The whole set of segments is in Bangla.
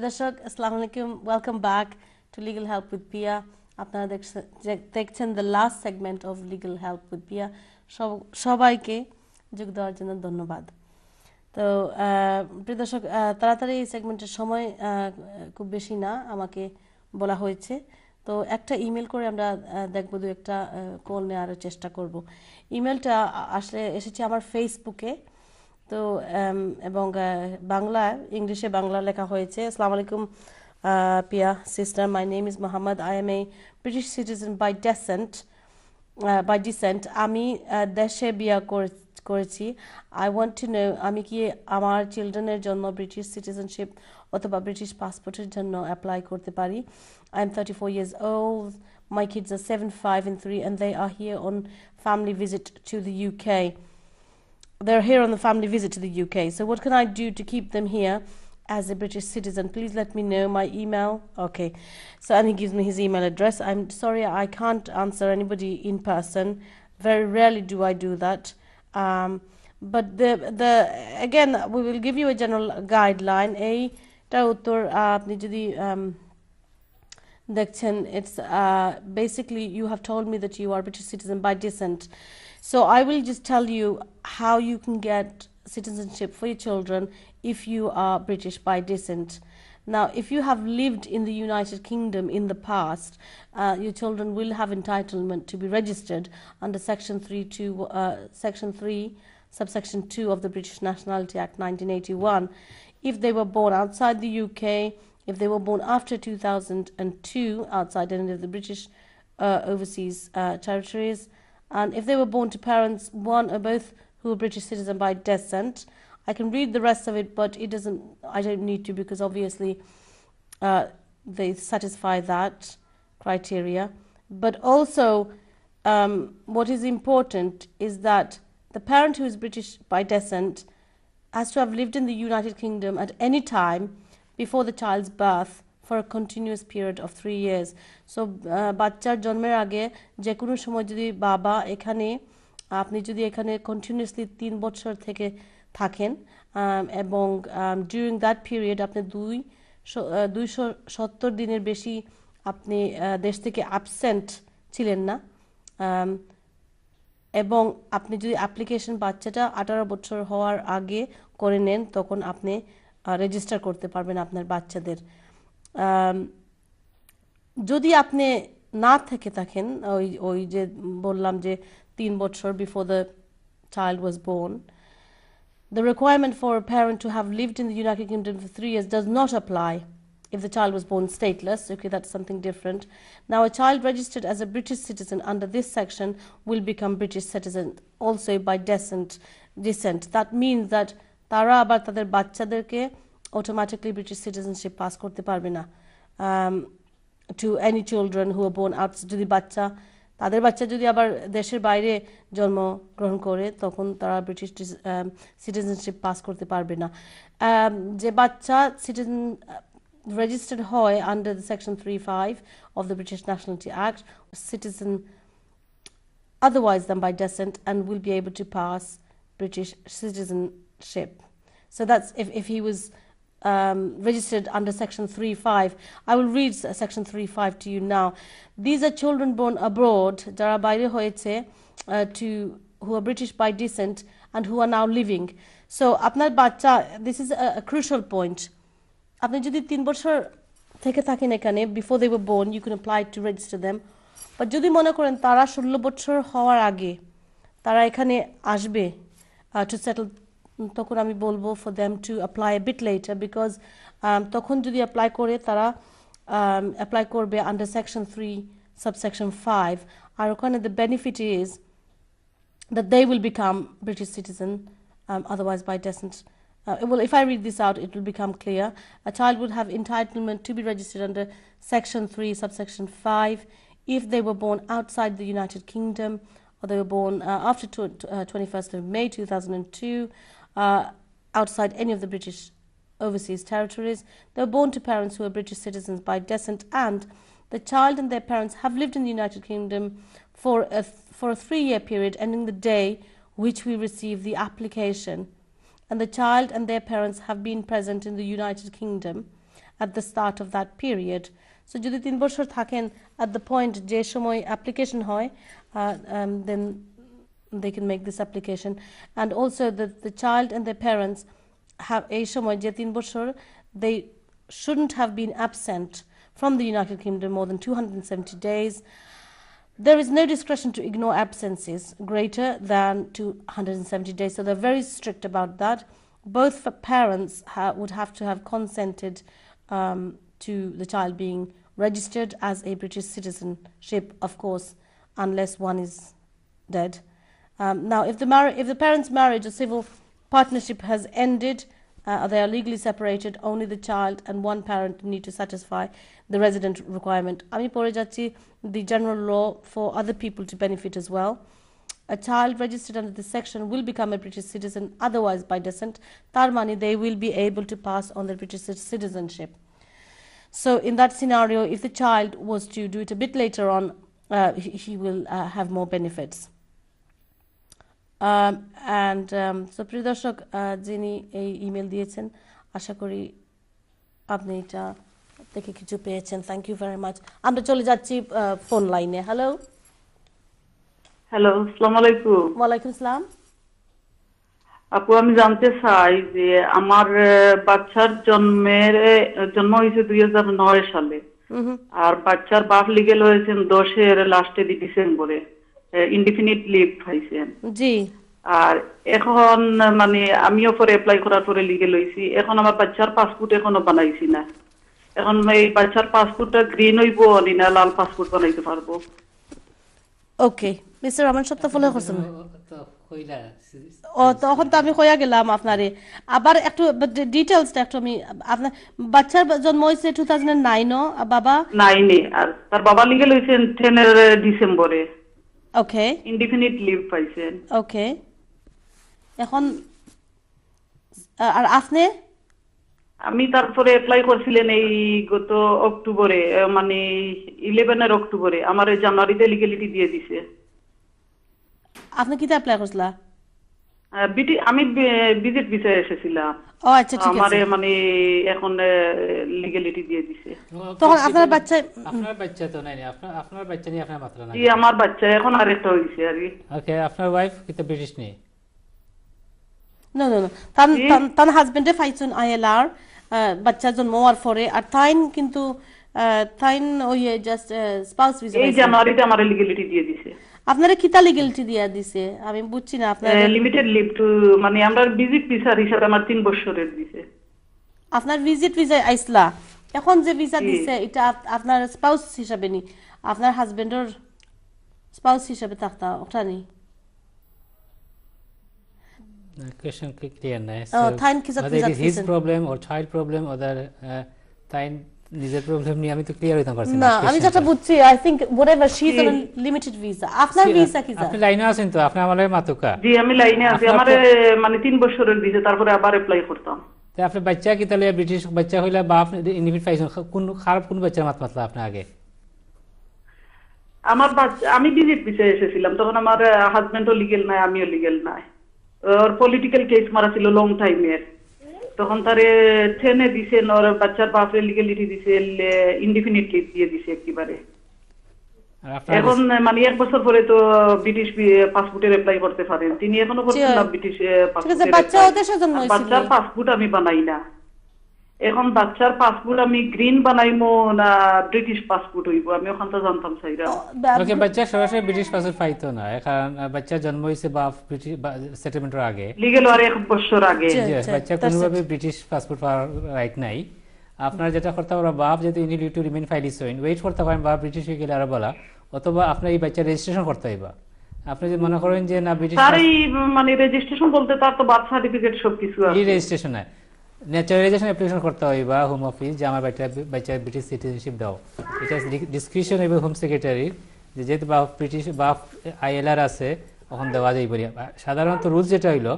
প্রিয় দর্শক আসসালামু আলাইকুম welcome back to legal help with Piya আপনারা দেখছেন the last segment of legal help with Piya সবাইকে যোগ দেওয়ার জন্য ধন্যবাদ তো প্রিয় দর্শক তাড়াতাড়ি এই সেগমেন্টের সময় খুব বেশি না আমাকে বলা হয়েছে তো একটা ইমেল করে আমরা দেখব দু একটা কল নেওয়ার চেষ্টা করব ইমেলটা আসলে এসেছে আমার ফেসবুকে তো এবং বাংলা ইংলিশে বাংলা লেখা হয়েছে আসসালামু আলাইকুম Piya sister my name is Muhammad I am a British citizen by descent আমি দেশে বিয়া করেছি I want to know আমি কি আমার চিলড্রেনের জন্য ব্রিটিশ সিটিজেনশিপ অথবা ব্রিটিশ পাসপোর্টের জন্য অ্যাপ্লাই করতে পারি I am 34 years old my kids are 7 5 and 3 and they are here on family visit to the UK They're here on the family visit to the UK. So what can I do to keep them here as a British citizen? Please let me know. My email. Okay. So and he gives me his email address. I'm sorry I can't answer anybody in person. Very rarely do I do that. But the again we will give you a general guideline. এইটা উত্তর আপনি যদি দেখছেন it's basically you have told me that you are British citizen by descent. So I will just tell you how you can get citizenship for your children if you are British by descent. Now, if you have lived in the United Kingdom in the past, your children will have entitlement to be registered under Section 3, subsection 2 of the British Nationality Act 1981. If they were born outside the UK, if they were born after 2002 outside any of the British overseas territories, and if they were born to parents, one or both who are British citizen by descent. I can read the rest of it, but I don't need to because obviously they satisfy that criteria. But also, what is important is that the parent who is British by descent has to have lived in the United Kingdom at any time before the child's birth for a continuous period of 3 years. So বাচ্চার জন্মের আগে যে কোনো সময় যদি বাবা এখানে আপনি যদি এখানে কন্টিনিউয়াসলি 3 বছর থেকে থাকেন এবং during that period আপনি 270 দিনের বেশি আপনি দেশ থেকে অ্যাবসেন্ট ছিলেন না এবং আপনি যদি অ্যাপ্লিকেশন বাচ্চাটা 18 বছর হওয়ার আগে করে নেন তখন আপনি রেজিস্টার করতে পারবেন আপনার বাচ্চাদের যদি আপনি না থেকে থাকেন ওই যে বললাম যে 3 বছর before the child was born the requirement for a parent to have lived in the United Kingdom for 3 years does not apply if the child was born stateless. Okay, that's something different. Now a child registered as a British citizen under this section will become British citizen also by descent. That means that তারা আবার তাদের বাচ্চাদেরকে automatically British citizenship pass করতে পারবে না to any children who are born out যদি বাচ্চা তাদের বাচ্চা যদি আবার দেশের বাইরে জন্মগ্রহণ করে তখন তারা ব্রিটিশ সিটিজেনশিপ পাস করতে পারবে না যে বাচ্চা সিটিজেন registered হয় under the section 3(5) of the British Nationality Act citizen otherwise than by descent and will be able to pass British citizenship. So that's if he was registered under section 3(5). I will read section 3(5) to you now. These are children born abroad যারা বাইরে হয়েছে who are British by descent and who are now living. So আপনার বাচ্চা this is a crucial point. আপনি যদি 3 বছর থেকে থাকেন এখানে before they were born you can apply to register them. But যদি মনে করেন তারা 16 বছর হওয়ার আগে তারা এখানে আসবে to settle তখন আমি বলবো for them to apply a bit later because তখন যদি apply করে তারা apply করবে under section 3 subsection 5 আর ওখানে the benefit is that they will become British citizen otherwise by descent. Well, if I read this out, it will become clear. A child would have entitlement to be registered under section 3 subsection 5 if they were born outside the United Kingdom or they were born after 21st of May 2002 outside any of the British overseas territories. They were born to parents who are British citizens by descent and the child and their parents have lived in the United Kingdom for a 3-year period ending the day which we receive the application and the child and their parents have been present in the United Kingdom at the start of that period. So যদি 3 বছর থাকেন at the point যে সময় application হয়, then they can make this application. And also the child and their parents have এই সময় যে 3 বছর, they shouldn't have been absent from the United Kingdom more than 270 days. There is no discretion to ignore absences greater than 270 days, so they're very strict about that. Both parents would have to have consented to the child being registered as a British citizenship, of course, unless one is dead. Now, if the parents' marriage or civil partnership has ended, they are legally separated, only the child and one parent need to satisfy the resident requirement. Ami pore jacchi the general law for other people to benefit as well. A child registered under this section will become a British citizen otherwise by descent. Tar mane they will be able to pass on their British citizenship. So in that scenario, if the child was to do it a bit later on, he will have more benefits. So প্রিয় দর্শক, যিনি এই ইমেল দিয়েছেন, আশা করি আপনি এটা দেখে কিছু পেয়েছেন। Thank you very much. আমরা চলে যাচ্ছি ফোন লাইনে। হ্যালো হ্যালো, আসসালামু আলাইকুম। ওয়ালাইকুম আসসালাম। আপু, আমি জানতে চাই যে আমার বাচ্চার জন্ম হয়েছে 2009 সালে, আর বাচ্চার বাপ লিগেল হয়েছেন 10-এর লাস্টে ডিসেম্বরে, ইনডিফিনিট লিভ পাইছেন। জি। আর এখন মানে আমিও পরে অ্যাপ্লাই করার পরে লিগেল হয়েছি। এখন আমার বাচ্চার পাসপোর্ট এখনো বানাইছি না। এখন এই বাচ্চার পাসপোর্টটা গ্রিন হইব না লাল পাসপোর্ট বানাইতে পারবো? ওকে, মিস্টার রহমান সত্য ফলো করছেন। ও তখন তো আমি কইয়া গেলাম আপনারে, আবার একটু ডিটেইলসটা একটু আমি আপনার বাচ্চার জন্ম হয়েছে 2009 বাবা 9-এ, আর তার বাবা লিগেল হয়েছেন 10-এর ডিসেম্বরে। ওকে, ইনডিফিনিট লিভ পাইছেন। ওকে, এখন আর আপনি? আমি তারপরে অ্যাপ্লাই করছিলেন এই গত অক্টোবরে, মানে 11-এর অক্টোবরে। আমার জানুয়ারিতে লিগ্যালিটি দিয়ে দিছে। আপনি কি অ্যাপ্লাই করছলা? আমি ভিজিট ভিসায় এসেছিলাম। ও আচ্ছা, ঠিক আছে। আমারে মানে এখন লিগ্যালিটি দিয়ে দিছে। তখন আপনার বাচ্চা তো নাই, আপনার বাচ্চা নিয়ে আপনার মাত্রা নাই? জি, আমার বাচ্চা এখন আরেকটা হইছে আর কি। ওকে, আপনার ওয়াইফ কি তো ব্রিটিশ নেই? নো, তান হাজবেন্ডে ফাইছুন আইএলআর বাচ্চা জন্ম হওয়ার পরে, আর তাইন কিন্তু তাইন ওই জাস্ট স্পাউস ভিসা। এই জানুয়ারিতে আমার লিগ্যালিটি দিয়ে দিছে। আপনারে কিতা লিগ্যালিটি দিয়া দিছে আমি বুঝছি না। আপনার লিমিটেড লিভ টু, মানে আমরা ভিজিট ভিসা হিসাবে আমার 3 বছরের দিছে। আপনার ভিজিট ভিসা আইসলা, এখন যে ভিসা দিছে এটা আপনার স্পাউস হিসাবে নি, আপনার হাজবেন্ডের স্পাউস হিসাবে থাকতা ওটা নি। Question clear নাই। তাইন কি জাত visa his problem or child problem or the তাইন নিজের প্রবলেম নিয়ে আমি তো ক্লিয়ার হইতাম পারছি না। আমি যেটা বুঝছি, I think whatever she is on a limited visa. আপনার ভিসা কি যা? আপনি লাইনে আছেন তো? আপনি আমারে মাতুকা? জি, আমি লাইনে আছি। আমারে মানে 3 বছরের দিছে, তারপরে আবার অ্যাপ্লাই করতাম। তাই আপনি বাচ্চা কি তাহলে ব্রিটিশ বাচ্চা হইলা বা আপনি ইনডিফিনিট পাইছেন? কোন খারাপ কোন বাচ্চার মাতলা আপনি আগে? আমার বাচ্চা, আমি ভিজিট ভিসায় এসেছিলাম, তখন আমার হাজবেন্ডও লিগ্যাল নাই, আমিও লিগ্যাল নাই। ওর পলিটিক্যাল কেস মারা ছিল লং টাইমের, তখন তারে 10-এ দিছে, ওর বাচ্চার বাপরে লিগ্যালিটি দিছে, ইনডিফিনিট লিভ দিয়ে দিছে একেবারে। এখন মানে 1 বছর পরে তো ব্রিটিশ পাসপোর্টের অ্যাপ্লাই করতে পারেন। তিনি এখনো করছেন না ব্রিটিশ পাসপোর্ট। বাচ্চার পাসপোর্ট আমি বানাই না। এখন বাচ্চার পাসপোর্ট আমি গ্রিন বানাইমো না ব্রিটিশ পাসপোর্ট হইব, আমি ওখানটা জানতাম চাইরা। ওকে, বাচ্চা সরাসরি ব্রিটিশ পাসপোর্ট পাইতো না, কারণ বাচ্চা জন্ম হইছে বা ব্রিটিশ সেটেলমেন্টের আগে, লিগ্যাল আর 1 বছর আগে। বাচ্চা কোনোভাবে ব্রিটিশ পাসপোর্ট পাওয়ার রাইট নাই। আপনার যেটা করতে পারবেন, বাপ যেহেতু ইনি টু রিমেইন ফাইলিস হইন, ওয়েট করতে পারেন বা ব্রিটিশ হয়ে গেলে আরো বলা, অথবা আপনার এই বাচ্চা রেজিস্ট্রেশন করতে হইবা। আপনি যদি মনে করেন যে না ব্রিটিশ, তার এই মানে রেজিস্ট্রেশন বলতে তার তো বার্থ সার্টিফিকেট সবকিছু আছে। এই রেজিস্ট্রেশন না, ন্যাচারালাইজেশন অ্যাপ্লিকেশন করতে হইবা হোম অফিস যে আমার বাচ্চা ব্রিটিশ সিটিজেনশিপ দাও। এটা ডিসক্রিপশন হইবে হোম সেক্রেটারির, যে যেহেতু বা ব্রিটিশ বা আইএলআর আছে তখন দেওয়া যাইব। সাধারণত রুলস যেটা হইলো,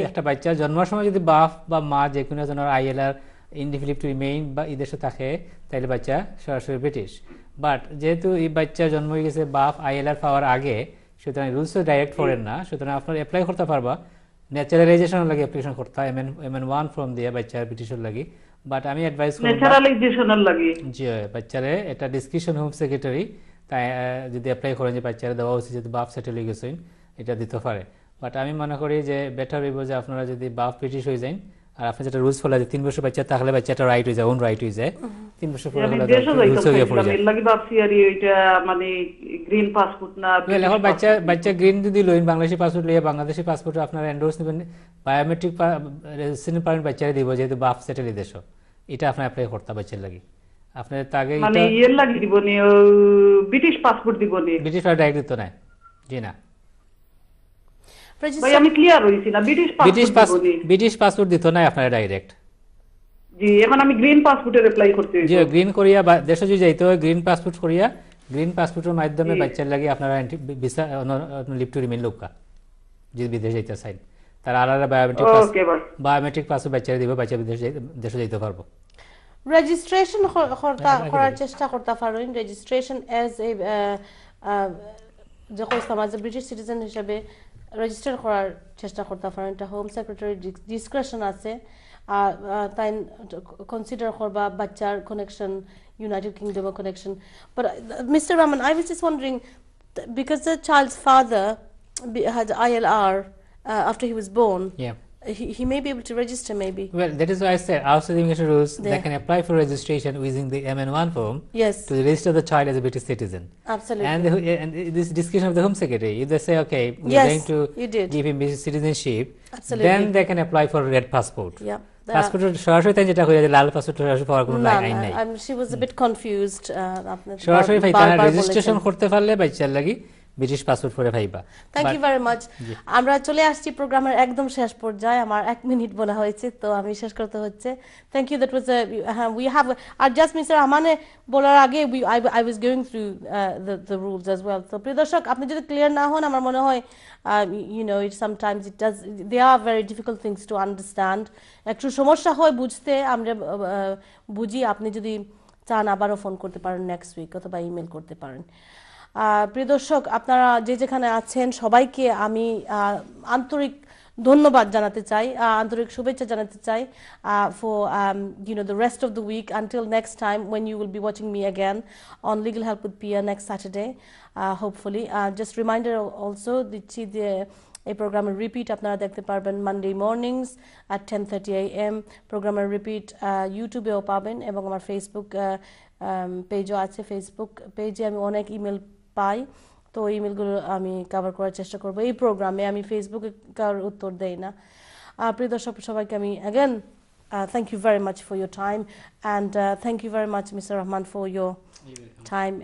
একটা বাচ্চা জন্মের সময় যদি বাপ বা মা যে কোনো জনের আইএলআর ইনডিফিনিট টু রিমেইন বা এই দেশে থাকে, তাইলে বাচ্চা সরাসরি ব্রিটিশ। বাট যেহেতু এই বাচ্চা জন্ম হয়ে গেছে বাপ আইএলআর পাওয়ার আগে, সুতরাং রুলস ডাইরেক্ট করেন না, সুতরাং আপনার অ্যাপ্লাই করতে পারবা ন্যাচারালাইজেশনের লাগে অ্যাপ্লিকেশন করতে হয়, এমএন1 ফর্ম দিয়ে বাচ্চার ব্রিটিশের লাগে, বাট আমি অ্যাডভাইস করব ন্যাচারালাইজেশনের লাগে জি বাচ্চারে এটা ডিসক্রিপশন হোম সেক্রেটারি তাই যদি অ্যাপ্লাই করেন যে বাচ্চারা দেওয়া উচিত যদি বাপ সেটেল হয়ে গেছেন এটা দিতে পারে বাট আমি মনে করি যে বেটার হইব যে আপনারা যদি বাপ ব্রিটিশ হয়ে যান আর আপনি যেটা রুলস ফলো 3 বছর বাচ্চা থাকলে বাচ্চাটা রাইট হয়ে যায় ওন রাইট হয়ে যায় 3 বছর পরে হলে রুলস হয়ে পড়ে যায় লাগি বাপসি আর এটা মানে গ্রিন পাসপোর্ট না এখন বাচ্চা গ্রিন যদি লইন বাংলাদেশি পাসপোর্ট লইয়া বাংলাদেশি পাসপোর্টে আপনারা এন্ডোর্স নেবেন বায়োমেট্রিক রেজিস্ট্রেশন পারেন বাচ্চারা দিব যেহেতু বাপ সেটেল দেশ এটা আপনি অ্যাপ্লাই করতে বাচ্চার লাগি আপনি তাকে মানে এর লাগি দিব নি ব্রিটিশ পাসপোর্ট দিব নি ব্রিটিশ পাসপোর্ট ডাইরেক্ট দিতে না জি না ভাই আমি ক্লিয়ার হইছি না ব্রিটিশ পাসপোর্ট দিত না আপনারা ডাইরেক্ট জি এখন আমি গ্রিন পাসপোর্টের অ্যাপ্লাই করতে জি গ্রিন কোরিয়া বা দেশে যদি যাইতে হয় গ্রিন পাসপোর্ট কোরিয়া গ্রিন পাসপোর্টের মাধ্যমে বাচ্চার লাগি আপনারা ভিসা লিভ টু রিমেইন লোকা যদি বিদেশে যাইতে চাই তার আলাদা বায়োমেট্রিক পাসপোর্ট বাচ্চারা দিব বাচ্চা দেশে যাইতে পারবো রেজিস্ট্রেশন করার চেষ্টা করতে পারেন রেজিস্ট্রেশন অ্যাজ এ যখন সমাজ ব্রিটিশ সিটিজেন হিসেবে রেজিস্টার করার চেষ্টা করতে পারেন এটা হোম সেক্রেটারি ডিসক্রিপশন আছে তাই কনসিডার করবা বাচ্চার connection United kingdom connection but mister Rahman I was just wondering because the child's father had ILR after he was born he may be able to register maybe well that is why I said outside the immigration rules they can apply for registration using the MN1 form to register the child as a British citizen absolutely and this discussion of the home secretary if they say okay we're going to give him British citizenship then they can apply for red passport passport সরাসরি তাই যেটা কইরা যে লাল পাসপোর্ট সরাসরি পাওয়ার কোনো আইন নাই she was a bit confused আপনার সরাসরি পাইতা রেজিস্ট্রেশন করতে পারলে বাচ্চার লাগি ব্রিটিশ পাসপোর্ট পরে পাইবা থ্যাংক ইউ ভেরি মাচ আমরা চলে আসছি প্রোগ্রামের একদম শেষ পর্যায়ে আমার 1 মিনিট বলা হয়েছে তো আমি শেষ করতে হচ্ছে thank you that was we have আর জাস্ট মিস্টার রহমানে বলার আগে I was going through the rules as well তো প্রিয় দর্শক আপনি যদি ক্লিয়ার না হন আমার মনে হয় you know it sometimes it does they are very difficult things to understand একটু সমস্যা হয় বুঝতে আমরা বুঝি আপনি যদি চান আবারও ফোন করতে পারেন নেক্সট উইক অথবা ইমেল করতে পারেন প্রিয় দর্শক আপনারা যে যেখানে আছেন সবাইকে আমি আন্তরিক ধন্যবাদ জানাতে চাই আন্তরিক শুভেচ্ছা জানাতে চাই for you know the rest of the week until next time when you will be watching me again on Legal Help with Piya next Saturday hopefully just reminder also দিচ্ছি যে এই প্রোগ্রামের রিপিট আপনারা দেখতে পারবেন মানডে মর্নিংস at 10:30 AM প্রোগ্রামের রিপিট ইউটিউবেও পাবেন এবং আমার ফেসবুক পেজও আছে ফেসবুক পেজে আমি অনেক ইমেল পাই তো ইমেলগুলো আমি কভার করার চেষ্টা করব এই প্রোগ্রামে আমি ফেসবুকে কার উত্তর দেই না প্রিয় দর্শক সবাইকে আমি again thank you very much for your time and thank you very much Mr. Rahman for your time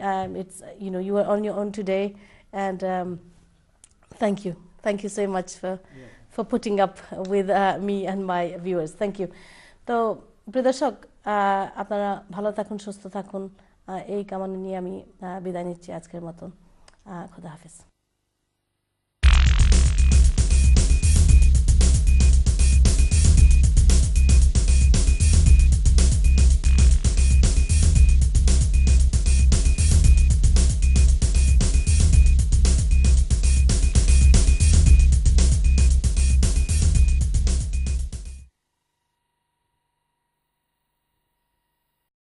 it's you know you are on your own today and thank you so much for putting up with me and my viewers thank you তো প্রিয় দর্শক আপনারা ভালো থাকুন সুস্থ থাকুন এই কামনা নিয়ে আমি বিদায় নিচ্ছি আজকের মতো খোদা হাফেজ